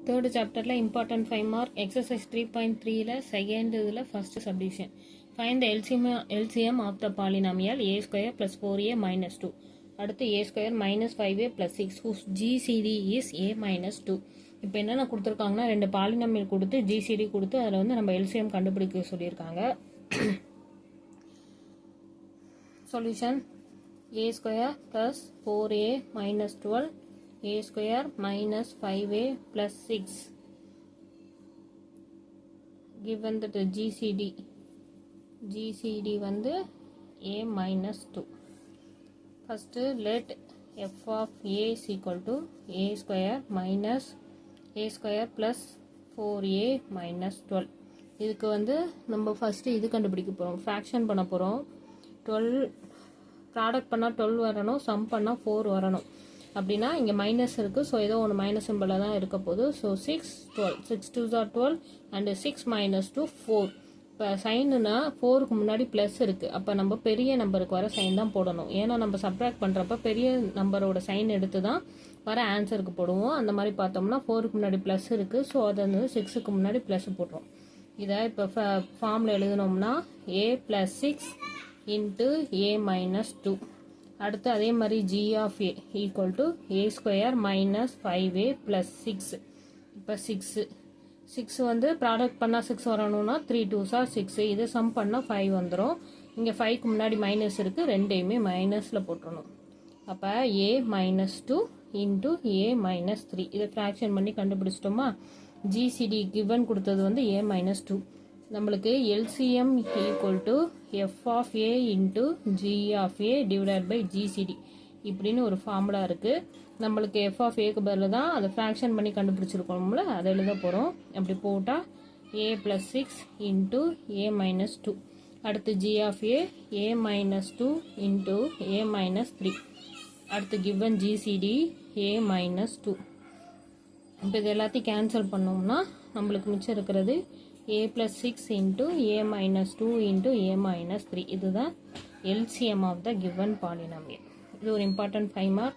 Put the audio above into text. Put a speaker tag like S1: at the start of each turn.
S1: Third சாப்டரில் important 5 mark exercise 3.3ல second இதில் first subdivision. Find the LCM of the polynomial a square plus 4a minus 2. அடுத்து a square minus 5a plus 6 whose GCD is a minus 2. இப்போ என்னென்ன கொடுத்துருக்காங்கன்னா ரெண்டு polynomial கொடுத்து GCD கொடுத்து அதில் வந்து நம்ம எல்சிஎம் கண்டுபிடிக்க சொல்லியிருக்காங்க. Solution a square plus 4a minus 12 a square minus 5a plus 6 given that GCD வந்து a minus 2. first let f of a is equal to a square minus a square plus 4a minus 12. இதுக்கு வந்து நம்ம first இது கண்டுபிடிக்க போகிறோம், fraction பண்ண போகிறோம். 12 product பண்ணால் 12 வரணும், சம் பண்ணால் 4 வரணும். அப்படின்னா இங்கே மைனஸ் இருக்குது, ஸோ ஏதோ ஒன்று மைனஸ் சிம்பிளாக தான் இருக்க போகுது. So 6 12 6 2s are 12 and 6 minus 2 4. இப்போ சைனுனா 4க்கு முன்னாடி ப்ளஸ் இருக்குது, அப்போ நம்ம பெரிய நம்பருக்கு வர சைன் தான் போடணும். ஏன்னா நம்ம சப்ட்ராக்ட் பண்ணுறப்ப பெரிய நம்பரோட சைன் எடுத்து தான் வர ஆன்சருக்கு போடுவோம். அந்த மாதிரி பார்த்தோம்னா 4க்கு முன்னாடி ப்ளஸ் இருக்குது, ஸோ அதை வந்து 6க்கு முன்னாடி ப்ளஸ் போடுறோம். இதை இப்போ ஃபார்மில் எழுதினோம்னா a + 6 into a minus 2. அடுத்து அதே மாதிரி g of a equal to a square minus 5a plus 6. இப்போ 6 வந்து ப்ராடக்ட் பண்ணால் 6 வரணும்னா 3 2s are 6. இது சம் பண்ணால் 5 வந்துடும். இங்கே 5க்கு முன்னாடி மைனஸ் இருக்குது, ரெண்டையுமே மைனஸில் போட்டுடணும். அப்போ a minus 2 into a minus 3. இதை ஃப்ராக்ஷன் பண்ணி கண்டுபிடிச்சிட்டோமா. ஜிசிடி கிவன் கொடுத்தது வந்து a minus 2. நம்மளுக்கு LCM equal to f of a into g of a divided by GCD இப்படின்னு ஒரு ஃபார்முலா இருக்குது. நம்மளுக்கு f of aக்கு பதில் தான் அதை ஃப்ராக்ஷன் பண்ணி கண்டுபிடிச்சிருக்கோம்ல, அதை எழுத போகிறோம். அப்படி போட்டால் a plus 6 into a minus 2. அடுத்து g of a minus 2 into a minus 3. அடுத்து given GCD a minus 2. இப்போ இது எல்லாத்தையும் கேன்சல் பண்ணோம்னா நம்மளுக்கு மிச்சம் இருக்கிறது a plus 6 into a minus 2 into a minus 3. இதுதான் LCM of the given polynomial. இது ஒரு important 5 mark.